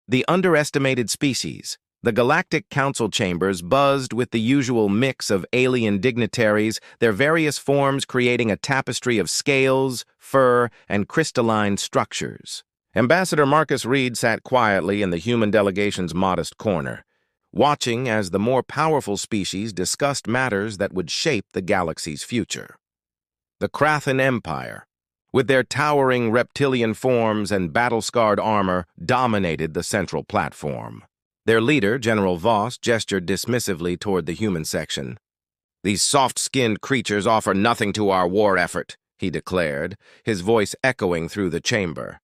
The underestimated species. The Galactic Council chambers buzzed with the usual mix of alien dignitaries, their various forms creating a tapestry of scales, fur, and crystalline structures. Ambassador Marcus Reed sat quietly in the human delegation's modest corner, watching as the more powerful species discussed matters that would shape the galaxy's future. The Krathan Empire, with their towering reptilian forms and battle-scarred armor, dominated the central platform. Their leader, General Voss, gestured dismissively toward the human section. "These soft-skinned creatures offer nothing to our war effort," he declared, his voice echoing through the chamber.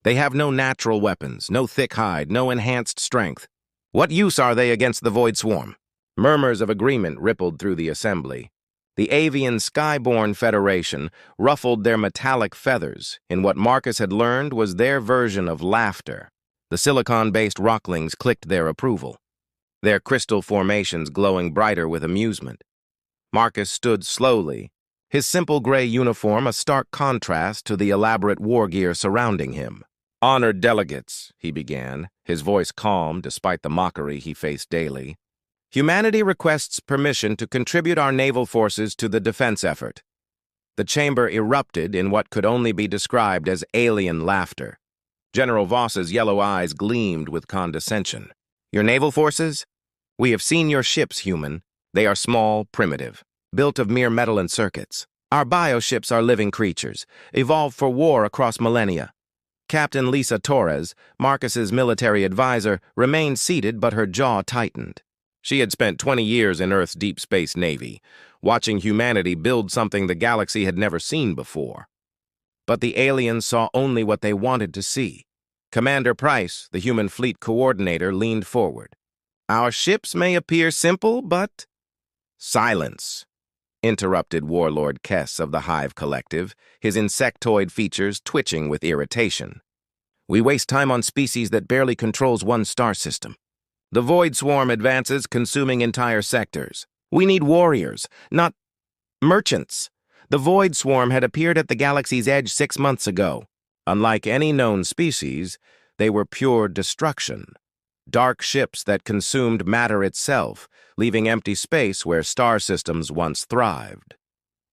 "They have no natural weapons, no thick hide, no enhanced strength. What use are they against the Void Swarm?" Murmurs of agreement rippled through the assembly. The avian Skyborn Federation ruffled their metallic feathers in what Marcus had learned was their version of laughter. The silicon-based rocklings clicked their approval, their crystal formations glowing brighter with amusement. Marcus stood slowly, his simple gray uniform a stark contrast to the elaborate war gear surrounding him. "Honored delegates," he began, his voice calm despite the mockery he faced daily. "Humanity requests permission to contribute our naval forces to the defense effort." The chamber erupted in what could only be described as alien laughter. General Voss's yellow eyes gleamed with condescension. "Your naval forces? We have seen your ships, human. They are small, primitive, built of mere metal and circuits. Our bioships are living creatures, evolved for war across millennia." Captain Lisa Torres, Marcus's military advisor, remained seated, but her jaw tightened. She had spent 20 years in Earth's deep space navy, watching humanity build something the galaxy had never seen before. But the aliens saw only what they wanted to see. Commander Price, the human fleet coordinator, leaned forward. "Our ships may appear simple, but—" "Silence," interrupted Warlord Kess of the Hive Collective, his insectoid features twitching with irritation. "We waste time on species that barely controls one star system. The Void Swarm advances, consuming entire sectors. We need warriors, not merchants." The Void Swarm had appeared at the galaxy's edge 6 months ago. Unlike any known species, they were pure destruction. Dark ships that consumed matter itself, leaving empty space where star systems once thrived.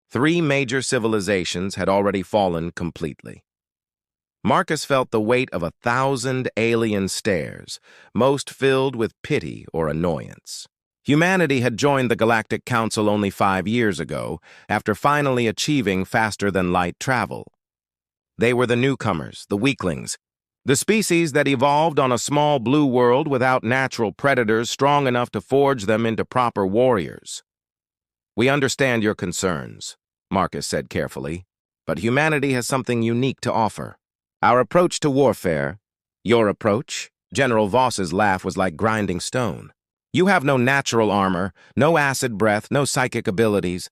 3 major civilizations had already fallen completely. Marcus felt the weight of 1,000 alien stares, most filled with pity or annoyance. Humanity had joined the Galactic Council only 5 years ago, after finally achieving faster-than-light travel. They were the newcomers, the weaklings, the species that evolved on a small blue world without natural predators strong enough to forge them into proper warriors. "We understand your concerns," Marcus said carefully, "but humanity has something unique to offer. Our approach to warfare—" "Your approach?" General Voss's laugh was like grinding stone. "You have no natural armor, no acid breath, no psychic abilities.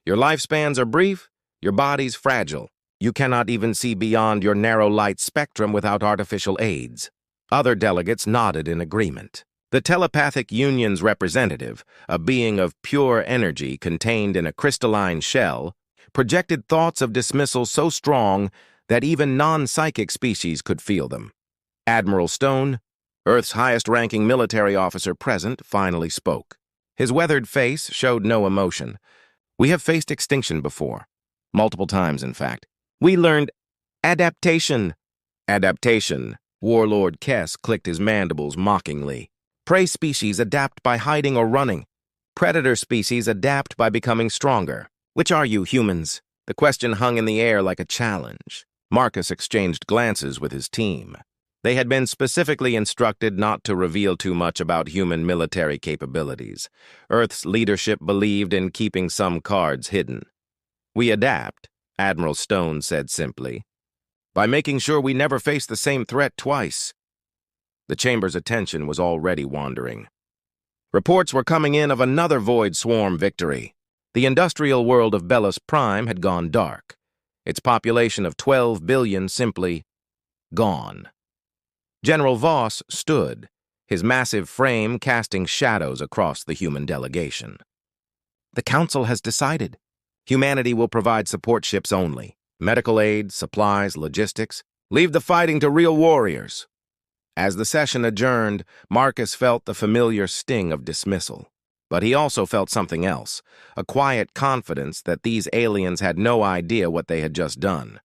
Your lifespans are brief, your body's fragile. You cannot even see beyond your narrow light spectrum without artificial aids." Other delegates nodded in agreement. The Telepathic Union's representative, a being of pure energy contained in a crystalline shell, projected thoughts of dismissal so strong that even non-psychic species could feel them. Admiral Stone, Earth's highest-ranking military officer present, finally spoke. His weathered face showed no emotion. "We have faced extinction before. Multiple times, in fact. We learned adaptation." "Adaptation." Warlord Kess clicked his mandibles mockingly. "Prey species adapt by hiding or running. Predator species adapt by becoming stronger. Which are you, humans?" The question hung in the air like a challenge. Marcus exchanged glances with his team. They had been specifically instructed not to reveal too much about human military capabilities. Earth's leadership believed in keeping some cards hidden. "We adapt," Admiral Stone said simply, "by making sure we never face the same threat twice." The chamber's attention was already wandering. Reports were coming in of another Void Swarm victory. The industrial world of Belus Prime had gone dark. Its population of 12 billion simply gone. General Voss stood, his massive frame casting shadows across the human delegation. "The Council has decided. Humanity will provide support ships only. Medical aid, supplies, logistics. Leave the fighting to real warriors." As the session adjourned, Marcus felt the familiar sting of dismissal. But he also felt something else, a quiet confidence that these aliens had no idea what they had just done.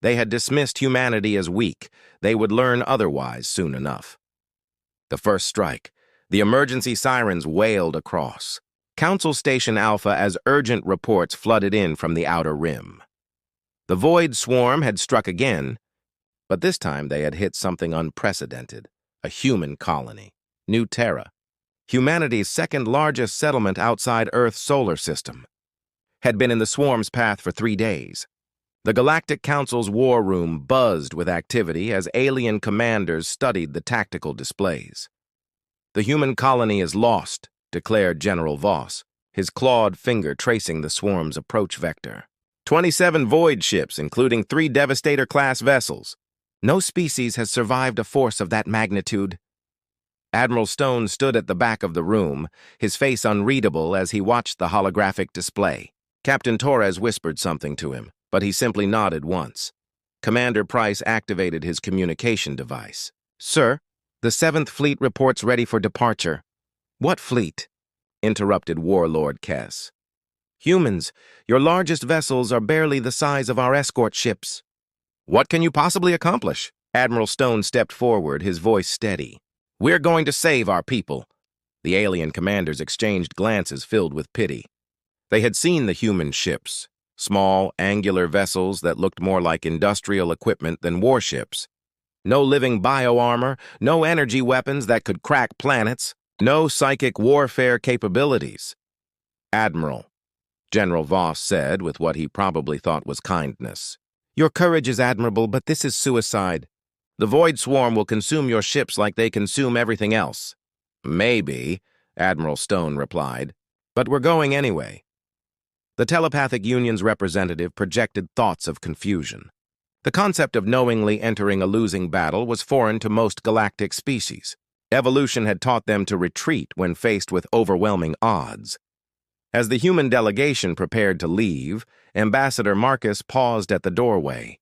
They had dismissed humanity as weak. They would learn otherwise soon enough. The first strike. The emergency sirens wailed across. Council Station Alpha as urgent reports flooded in from the outer rim. The void swarm had struck again, but this time they had hit something unprecedented, a human colony, New Terra, humanity's second-largest settlement outside Earth's solar system, had been in the swarm's path for 3 days. The Galactic Council's war room buzzed with activity as alien commanders studied the tactical displays. "The human colony is lost," declared General Voss, his clawed finger tracing the swarm's approach vector. 27 void ships, including 3 Devastator-class vessels. No species has survived a force of that magnitude. Admiral Stone stood at the back of the room, his face unreadable as he watched the holographic display. Captain Torres whispered something to him, but he simply nodded once. Commander Price activated his communication device. "Sir, the 7th Fleet reports ready for departure." "What fleet?" interrupted Warlord Kess. "Humans. Your largest vessels are barely the size of our escort ships." "What can you possibly accomplish?" Admiral Stone stepped forward, his voice steady. "We're going to save our people." The alien commanders exchanged glances filled with pity. They had seen the human ships, small, angular vessels that looked more like industrial equipment than warships. No living bioarmor, no energy weapons that could crack planets, no psychic warfare capabilities. "Admiral," General Voss said with what he probably thought was kindness, "your courage is admirable, but this is suicide. The Void Swarm will consume your ships like they consume everything else." "Maybe," Admiral Stone replied, "but we're going anyway." The Telepathic Union's representative projected thoughts of confusion. The concept of knowingly entering a losing battle was foreign to most galactic species. Evolution had taught them to retreat when faced with overwhelming odds. As the human delegation prepared to leave, Ambassador Marcus paused at the doorway.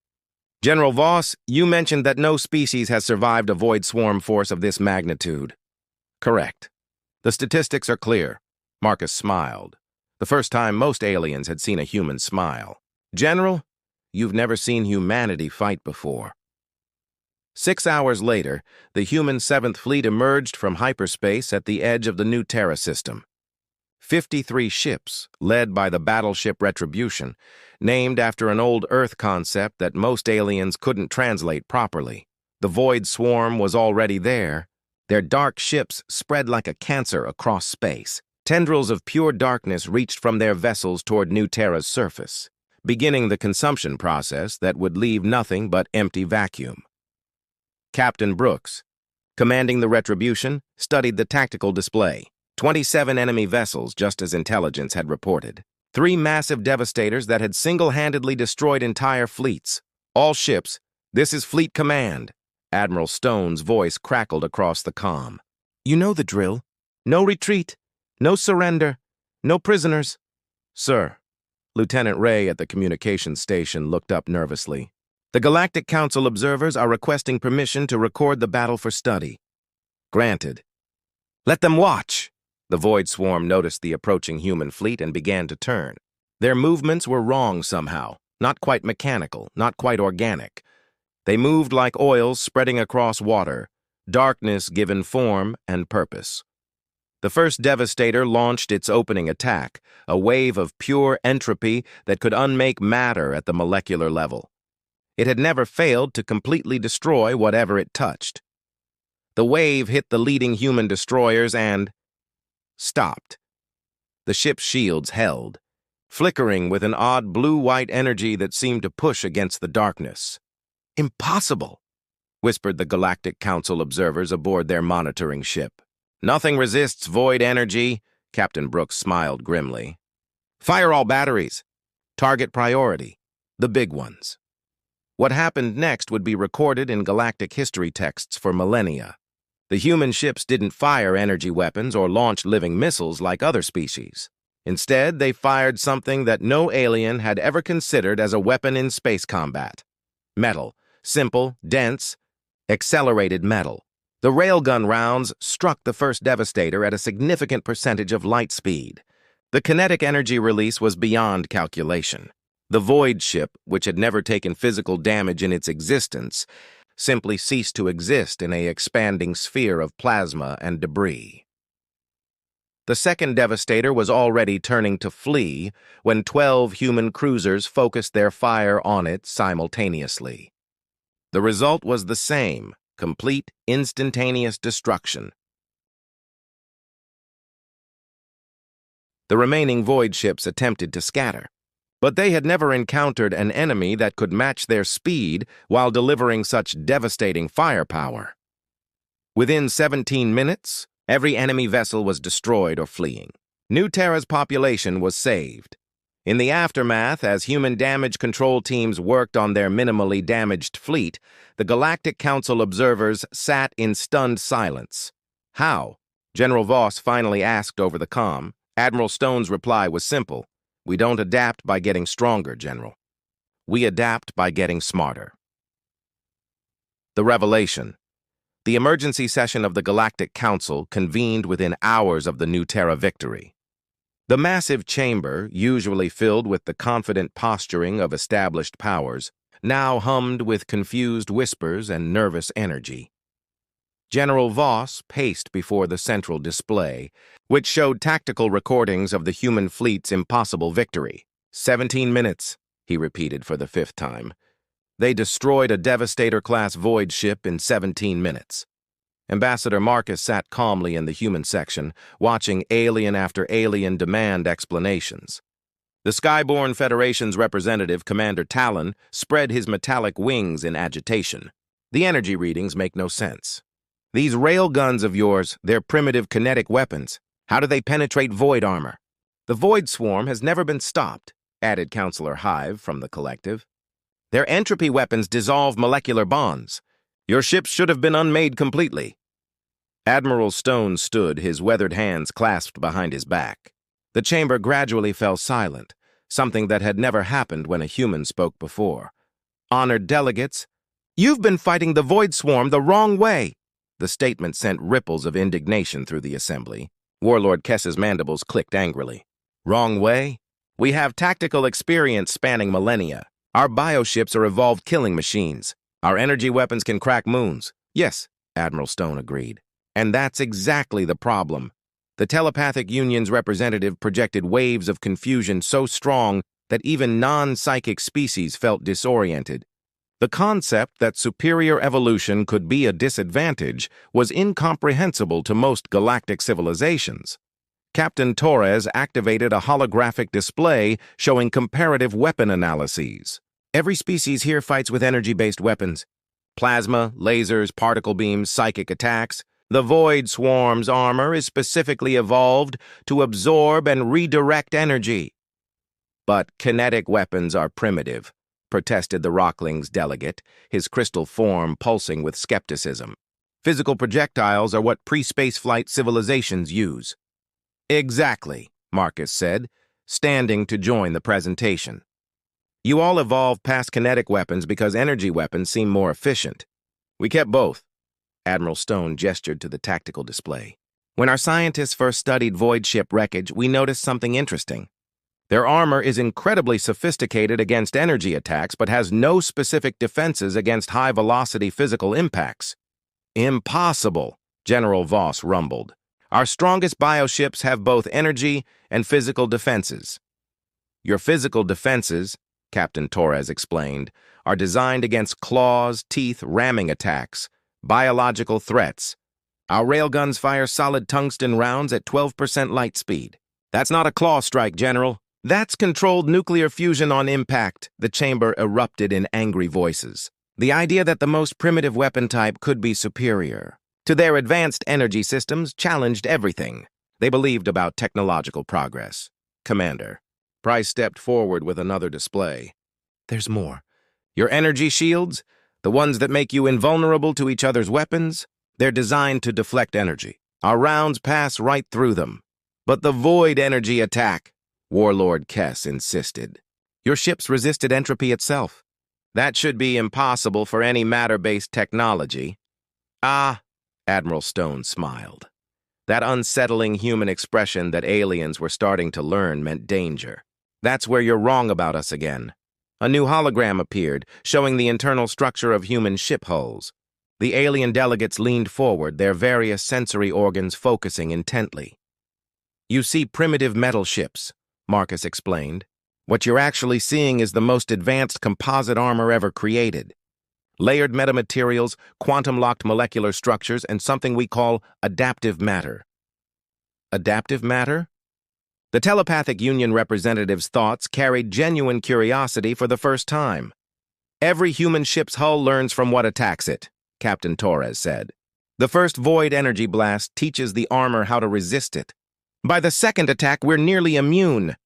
"General Voss, you mentioned that no species has survived a void swarm force of this magnitude." "Correct. The statistics are clear." Marcus smiled. The first time most aliens had seen a human smile. "General, you've never seen humanity fight before." 6 hours later, the human 7th Fleet emerged from hyperspace at the edge of the New Terra system. 53 ships, led by the battleship Retribution, named after an old Earth concept that most aliens couldn't translate properly. The Void Swarm was already there. Their dark ships spread like a cancer across space. Tendrils of pure darkness reached from their vessels toward New Terra's surface, beginning the consumption process that would leave nothing but empty vacuum. Captain Brooks, commanding the Retribution, studied the tactical display. 27 enemy vessels, just as intelligence had reported. 3 massive devastators that had single-handedly destroyed entire fleets. "All ships, this is Fleet Command." Admiral Stone's voice crackled across the comm. "You know the drill. No retreat, no surrender, no prisoners." "Sir." Lieutenant Ray at the communications station looked up nervously. "The Galactic Council observers are requesting permission to record the battle for study." "Granted." "Let them watch." The Void Swarm noticed the approaching human fleet and began to turn. Their movements were wrong somehow, not quite mechanical, not quite organic. They moved like oils spreading across water, darkness given form and purpose. The first Devastator launched its opening attack, a wave of pure entropy that could unmake matter at the molecular level. It had never failed to completely destroy whatever it touched. The wave hit the leading human destroyers and stopped. The ship's shields held, flickering with an odd blue-white energy that seemed to push against the darkness. "Impossible," whispered the Galactic Council observers aboard their monitoring ship. "Nothing resists void energy," Captain Brooks smiled grimly. "Fire all batteries. Target priority. The big ones." What happened next would be recorded in galactic history texts for millennia. The human ships didn't fire energy weapons or launch living missiles like other species. Instead, they fired something that no alien had ever considered as a weapon in space combat. Metal. Simple, dense, accelerated metal. The railgun rounds struck the first Devastator at a significant percentage of light speed. The kinetic energy release was beyond calculation. The Void ship, which had never taken physical damage in its existence, simply ceased to exist in an expanding sphere of plasma and debris. The second Devastator was already turning to flee when 12 human cruisers focused their fire on it simultaneously. The result was the same: complete, instantaneous destruction. The remaining Void ships attempted to scatter, but they had never encountered an enemy that could match their speed while delivering such devastating firepower. Within 17 minutes, every enemy vessel was destroyed or fleeing. New Terra's population was saved. In the aftermath, as human damage control teams worked on their minimally damaged fleet, the Galactic Council observers sat in stunned silence. How? General Voss finally asked over the comm. Admiral Stone's reply was simple. We don't adapt by getting stronger, General. We adapt by getting smarter. The revelation. The emergency session of the Galactic Council convened within hours of the New Terra victory. The massive chamber, usually filled with the confident posturing of established powers, now hummed with confused whispers and nervous energy. General Voss paced before the central display, which showed tactical recordings of the human fleet's impossible victory. 17 minutes, he repeated for the 5th time. They destroyed a Devastator-class Void ship in 17 minutes. Ambassador Marcus sat calmly in the human section, watching alien after alien demand explanations. The Skyborn Federation's representative, Commander Talon, spread his metallic wings in agitation. The energy readings make no sense. These railguns of yours, they're primitive kinetic weapons. How do they penetrate Void armor? The Void swarm has never been stopped, added Counselor Hive from the collective. Their entropy weapons dissolve molecular bonds. Your ships should have been unmade completely. Admiral Stone stood, his weathered hands clasped behind his back. The chamber gradually fell silent, something that had never happened when a human spoke before. Honored delegates, you've been fighting the Void swarm the wrong way. The statement sent ripples of indignation through the assembly. Warlord Kess's mandibles clicked angrily. Wrong way? We have tactical experience spanning millennia. Our bioships are evolved killing machines. Our energy weapons can crack moons. Yes, Admiral Stone agreed. And that's exactly the problem. The Telepathic Union's representative projected waves of confusion so strong that even non-psychic species felt disoriented. The concept that superior evolution could be a disadvantage was incomprehensible to most galactic civilizations. Captain Torres activated a holographic display showing comparative weapon analyses. Every species here fights with energy-based weapons. Plasma, lasers, particle beams, psychic attacks. The Void Swarm's armor is specifically evolved to absorb and redirect energy. But kinetic weapons are primitive, protested the Rockling's delegate, his crystal form pulsing with skepticism. Physical projectiles are what pre-spaceflight civilizations use. Exactly, Marcus said, standing to join the presentation. You all evolved past kinetic weapons because energy weapons seem more efficient. We kept both. Admiral Stone gestured to the tactical display. When our scientists first studied Void ship wreckage, we noticed something interesting. Their armor is incredibly sophisticated against energy attacks, but has no specific defenses against high-velocity physical impacts. Impossible, General Voss rumbled. Our strongest bioships have both energy and physical defenses. Your physical defenses, Captain Torres explained, are designed against claws, teeth, ramming attacks, biological threats. Our railguns fire solid tungsten rounds at 12% light speed. That's not a claw strike, General. That's controlled nuclear fusion on impact, the chamber erupted in angry voices. The idea that the most primitive weapon type could be superior to their advanced energy systems challenged everything they believed about technological progress. Commander. Price stepped forward with another display. There's more. Your energy shields, the ones that make you invulnerable to each other's weapons, they're designed to deflect energy. Our rounds pass right through them. But the Void energy attack, Warlord Kess insisted. Your ships resisted entropy itself. That should be impossible for any matter-based technology. Ah, Admiral Stone smiled. That unsettling human expression that aliens were starting to learn meant danger. That's where you're wrong about us again. A new hologram appeared, showing the internal structure of human ship hulls. The alien delegates leaned forward, their various sensory organs focusing intently. You see primitive metal ships, Marcus explained. What you're actually seeing is the most advanced composite armor ever created. Layered metamaterials, quantum-locked molecular structures, and something we call adaptive matter. Adaptive matter? The telepathic union representative's thoughts carried genuine curiosity for the first time. Every human ship's hull learns from what attacks it, Captain Torres said. The first void energy blast teaches the armor how to resist it. By the second attack, we're nearly immune.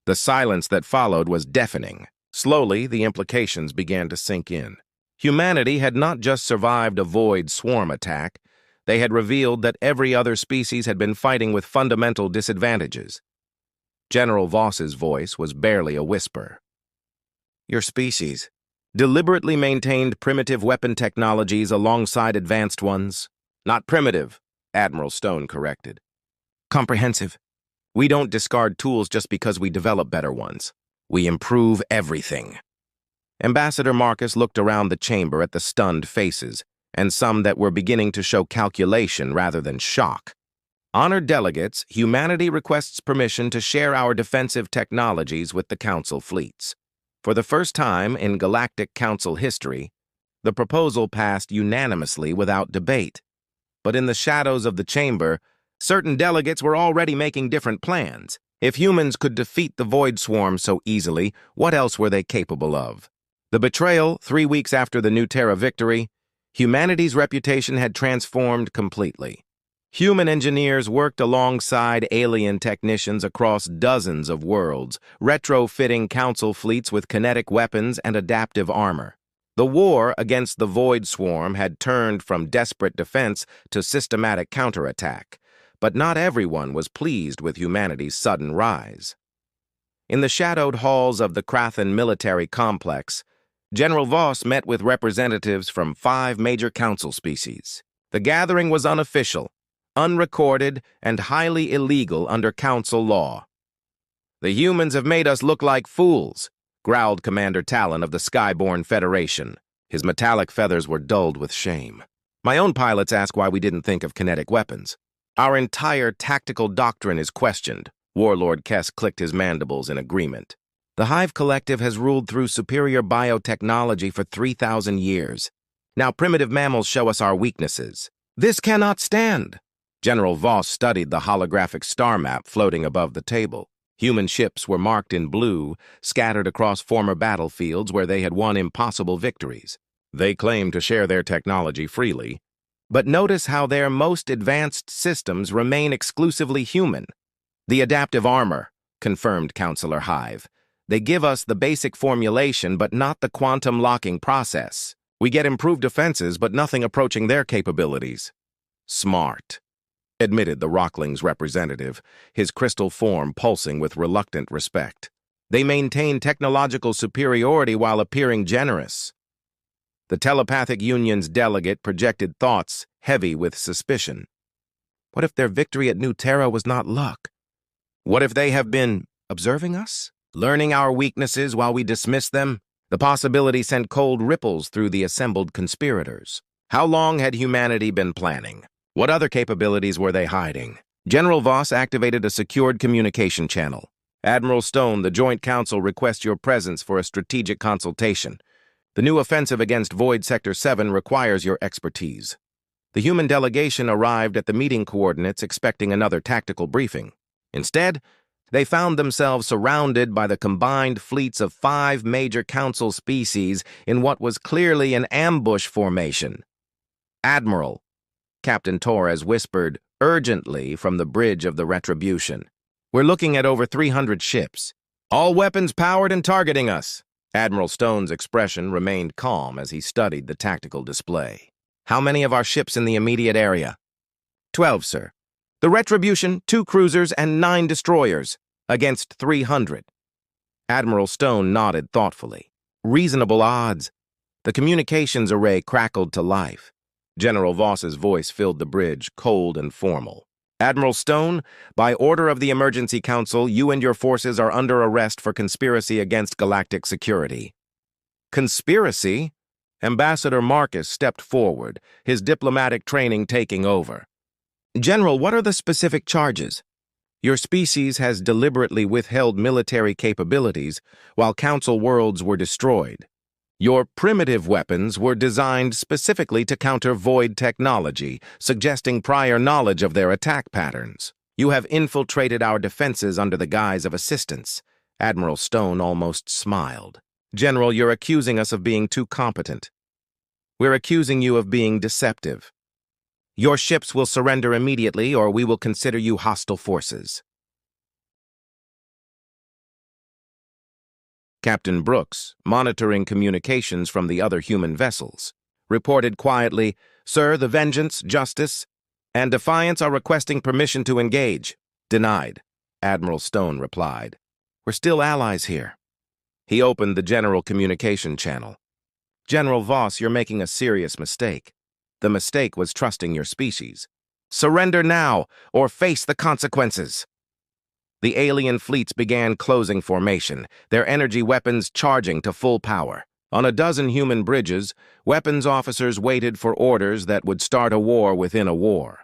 The silence that followed was deafening. Slowly, the implications began to sink in. Humanity had not just survived a void swarm attack, they had revealed that every other species had been fighting with fundamental disadvantages. General Voss's voice was barely a whisper. Your species deliberately maintained primitive weapon technologies alongside advanced ones. Not primitive, Admiral Stone corrected. Comprehensive. We don't discard tools just because we develop better ones. We improve everything. Ambassador Marcus looked around the chamber at the stunned faces, and some that were beginning to show calculation rather than shock. Honored delegates, humanity requests permission to share our defensive technologies with the Council fleets. For the first time in Galactic Council history, the proposal passed unanimously without debate. But in the shadows of the chamber, certain delegates were already making different plans. If humans could defeat the Void Swarm so easily, what else were they capable of? The betrayal, 3 weeks after the New Terra victory, humanity's reputation had transformed completely. Human engineers worked alongside alien technicians across dozens of worlds, retrofitting Council fleets with kinetic weapons and adaptive armor. The war against the Void Swarm had turned from desperate defense to systematic counterattack, but not everyone was pleased with humanity's sudden rise. In the shadowed halls of the Krathan military complex, General Voss met with representatives from 5 major Council species. The gathering was unofficial, unrecorded, and highly illegal under Council law. The humans have made us look like fools, growled Commander Talon of the Skyborn Federation. His metallic feathers were dulled with shame. My own pilots ask why we didn't think of kinetic weapons. Our entire tactical doctrine is questioned. Warlord Kess clicked his mandibles in agreement. The Hive Collective has ruled through superior biotechnology for 3,000 years. Now primitive mammals show us our weaknesses. This cannot stand. General Voss studied the holographic star map floating above the table. Human ships were marked in blue, scattered across former battlefields where they had won impossible victories. They claim to share their technology freely, but notice how their most advanced systems remain exclusively human. The adaptive armor, confirmed Counselor Hive. They give us the basic formulation, but not the quantum locking process. We get improved defenses, but nothing approaching their capabilities. Smart, admitted the Rockling's representative, his crystal form pulsing with reluctant respect. They maintain technological superiority while appearing generous. The telepathic union's delegate projected thoughts heavy with suspicion. What if their victory at New Terra was not luck? What if they have been observing us? Learning our weaknesses while we dismiss them? The possibility sent cold ripples through the assembled conspirators. How long had humanity been planning? What other capabilities were they hiding? General Voss activated a secured communication channel. Admiral Stone, the Joint Council requests your presence for a strategic consultation. The new offensive against Void Sector 7 requires your expertise. The human delegation arrived at the meeting coordinates expecting another tactical briefing. Instead, they found themselves surrounded by the combined fleets of 5 major Council species in what was clearly an ambush formation. Admiral, Captain Torres whispered urgently from the bridge of the Retribution. We're looking at over 300 ships, all weapons powered and targeting us. Admiral Stone's expression remained calm as he studied the tactical display. How many of our ships in the immediate area? 12, sir. The Retribution, 2 cruisers, and 9 destroyers, against 300. Admiral Stone nodded thoughtfully. Reasonable odds. The communications array crackled to life. General Voss's voice filled the bridge, cold and formal. Admiral Stone, by order of the Emergency Council, you and your forces are under arrest for conspiracy against galactic security. Conspiracy? Ambassador Marcus stepped forward, his diplomatic training taking over. General, what are the specific charges? Your species has deliberately withheld military capabilities while Council worlds were destroyed. Your primitive weapons were designed specifically to counter void technology, suggesting prior knowledge of their attack patterns. You have infiltrated our defenses under the guise of assistance. Admiral Stone almost smiled. General, you're accusing us of being too competent. We're accusing you of being deceptive. Your ships will surrender immediately, or we will consider you hostile forces. Captain Brooks, monitoring communications from the other human vessels, reported quietly, "Sir, the Vengeance, Justice, and Defiance are requesting permission to engage." "Denied," Admiral Stone replied. "We're still allies here." He opened the general communication channel. "General Voss, you're making a serious mistake. The mistake was trusting your species. Surrender now, or face the consequences." The alien fleets began closing formation, their energy weapons charging to full power. On a dozen human bridges, weapons officers waited for orders that would start a war within a war.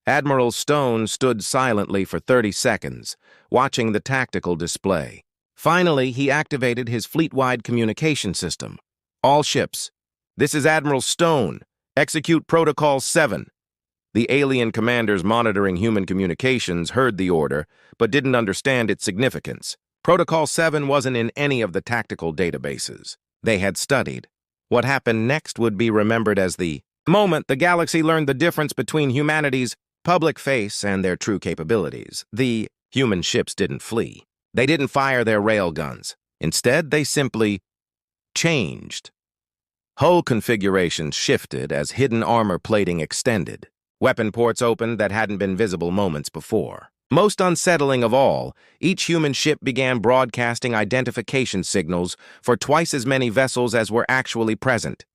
Admiral Stone stood silently for 30 seconds, watching the tactical display. Finally, he activated his fleet-wide communication system. "All ships, this is Admiral Stone. Execute Protocol 7. The alien commanders monitoring human communications heard the order, but didn't understand its significance. Protocol 7 wasn't in any of the tactical databases they had studied. What happened next would be remembered as the moment the galaxy learned the difference between humanity's public face and their true capabilities. The human ships didn't flee. They didn't fire their railguns. Instead, they simply changed. Hull configurations shifted as hidden armor plating extended. Weapon ports opened that hadn't been visible moments before. Most unsettling of all, each human ship began broadcasting identification signals for twice as many vessels as were actually present.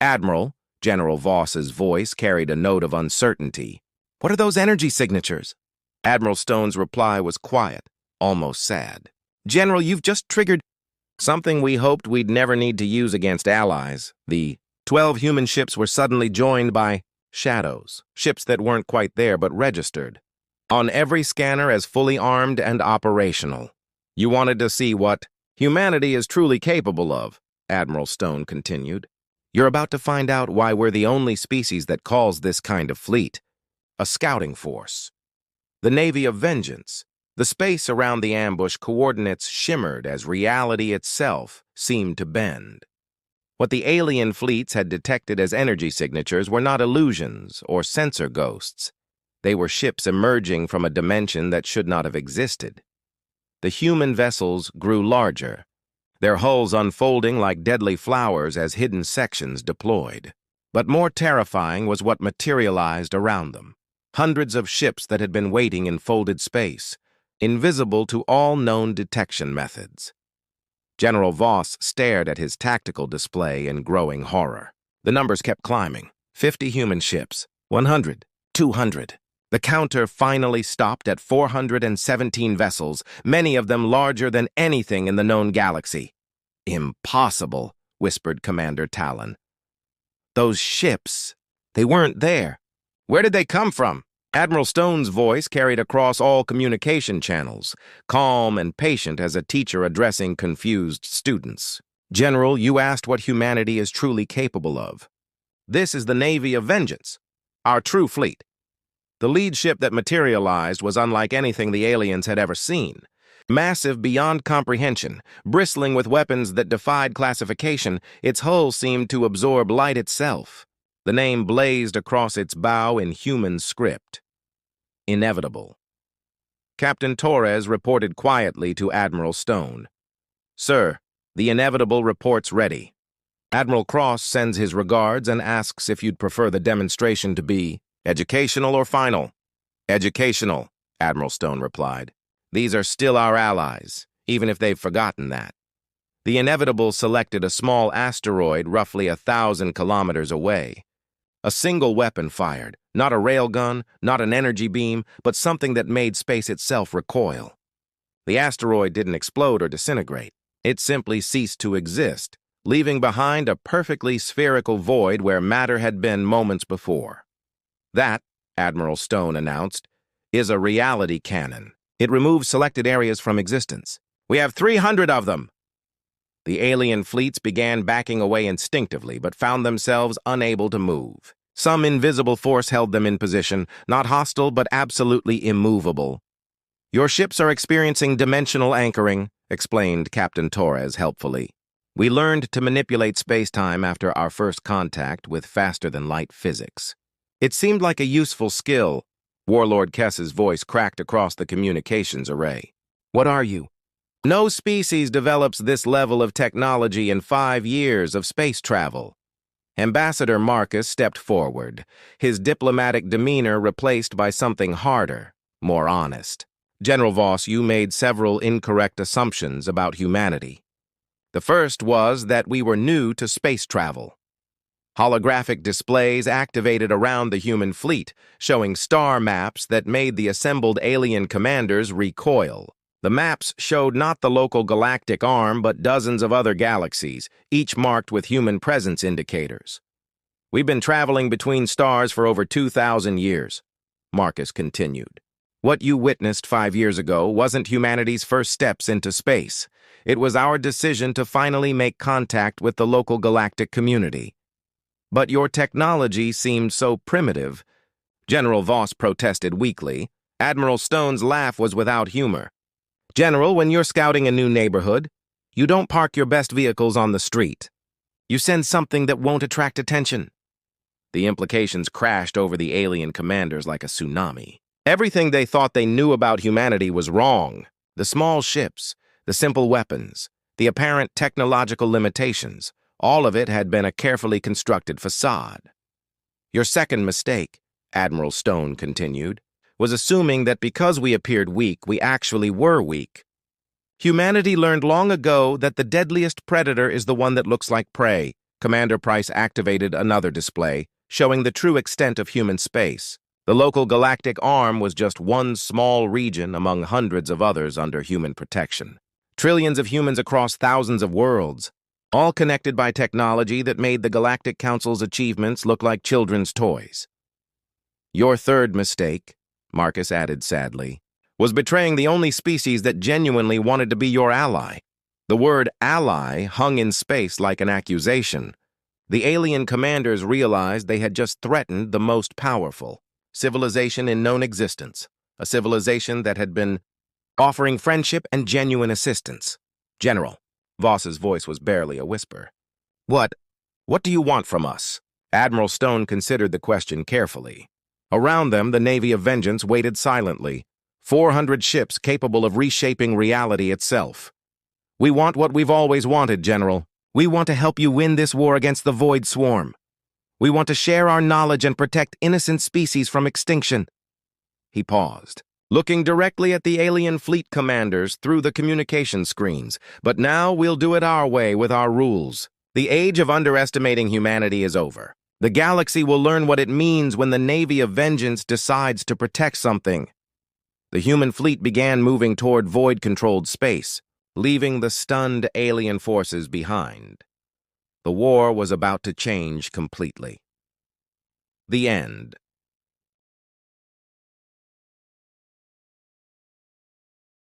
"Admiral," General Voss's voice carried a note of uncertainty. "What are those energy signatures?" Admiral Stone's reply was quiet, almost sad. "General, you've just triggered something we hoped we'd never need to use against allies." The 12 human ships were suddenly joined by shadows, ships that weren't quite there but registered on every scanner as fully armed and operational. "You wanted to see what humanity is truly capable of," Admiral Stone continued. "You're about to find out why we're the only species that calls this kind of fleet a scouting force. The Navy of Vengeance." The space around the ambush coordinates shimmered as reality itself seemed to bend. What the alien fleets had detected as energy signatures were not illusions or sensor ghosts. They were ships emerging from a dimension that should not have existed. The human vessels grew larger, their hulls unfolding like deadly flowers as hidden sections deployed. But more terrifying was what materialized around them. Hundreds of ships that had been waiting in folded space, invisible to all known detection methods. General Voss stared at his tactical display in growing horror. The numbers kept climbing. 50 human ships, 100, 200. The counter finally stopped at 417 vessels, many of them larger than anything in the known galaxy. "Impossible," whispered Commander Talon. "Those ships, they weren't there. Where did they come from?" Admiral Stone's voice carried across all communication channels, calm and patient as a teacher addressing confused students. "General, you asked what humanity is truly capable of. This is the Navy of Vengeance, our true fleet. The lead ship that materialized was unlike anything the aliens had ever seen. Massive beyond comprehension, bristling with weapons that defied classification, its hull seemed to absorb light itself. The name blazed across its bow in human script. Inevitable. Captain Torres reported quietly to Admiral Stone. "Sir, the inevitable report's ready. Admiral Cross sends his regards and asks if you'd prefer the demonstration to be educational or final." "Educational," Admiral Stone replied. "These are still our allies, even if they've forgotten that." The inevitable selected a small asteroid roughly 1,000 kilometers away. A single weapon fired, not a railgun, not an energy beam, but something that made space itself recoil. The asteroid didn't explode or disintegrate. It simply ceased to exist, leaving behind a perfectly spherical void where matter had been moments before. That, Admiral Stone announced, is a reality cannon. It removes selected areas from existence. We have 300 of them! The alien fleets began backing away instinctively, but found themselves unable to move. Some invisible force held them in position, not hostile but absolutely immovable. Your ships are experiencing dimensional anchoring, explained Captain Torres helpfully. We learned to manipulate space-time after our first contact with faster-than-light physics. It seemed like a useful skill. Warlord Kess's voice cracked across the communications array. What are you? No species develops this level of technology in 5 years of space travel. Ambassador Marcus stepped forward, his diplomatic demeanor replaced by something harder, more honest. General Voss, you made several incorrect assumptions about humanity. The first was that we were new to space travel. Holographic displays activated around the human fleet, showing star maps that made the assembled alien commanders recoil. The maps showed not the local galactic arm, but dozens of other galaxies, each marked with human presence indicators. We've been traveling between stars for over 2,000 years, Marcus continued. What you witnessed 5 years ago wasn't humanity's first steps into space. It was our decision to finally make contact with the local galactic community. But your technology seemed so primitive. General Voss protested weakly. Admiral Stone's laugh was without humor. General, when you're scouting a new neighborhood, you don't park your best vehicles on the street. You send something that won't attract attention. The implications crashed over the alien commanders like a tsunami. Everything they thought they knew about humanity was wrong. The small ships, the simple weapons, the apparent technological limitations, all of it had been a carefully constructed facade. Your second mistake, Admiral Stone continued, was assuming that because we appeared weak, we actually were weak. Humanity learned long ago that the deadliest predator is the one that looks like prey. Commander Price activated another display, showing the true extent of human space. The local galactic arm was just one small region among hundreds of others under human protection. Trillions of humans across thousands of worlds, all connected by technology that made the Galactic Council's achievements look like children's toys. Your third mistake, Marcus added sadly, was betraying the only species that genuinely wanted to be your ally. The word ally hung in space like an accusation. The alien commanders realized they had just threatened the most powerful civilization in known existence, a civilization that had been offering friendship and genuine assistance. General, Voss's voice was barely a whisper. What do you want from us? Admiral Stone considered the question carefully. Around them, the Navy of Vengeance waited silently, 400 ships capable of reshaping reality itself. We want what we've always wanted, General. We want to help you win this war against the Void Swarm. We want to share our knowledge and protect innocent species from extinction. He paused, looking directly at the alien fleet commanders through the communication screens. But now we'll do it our way with our rules. The age of underestimating humanity is over. The galaxy will learn what it means when the Navy of Vengeance decides to protect something. The human fleet began moving toward void-controlled space, leaving the stunned alien forces behind. The war was about to change completely. The end.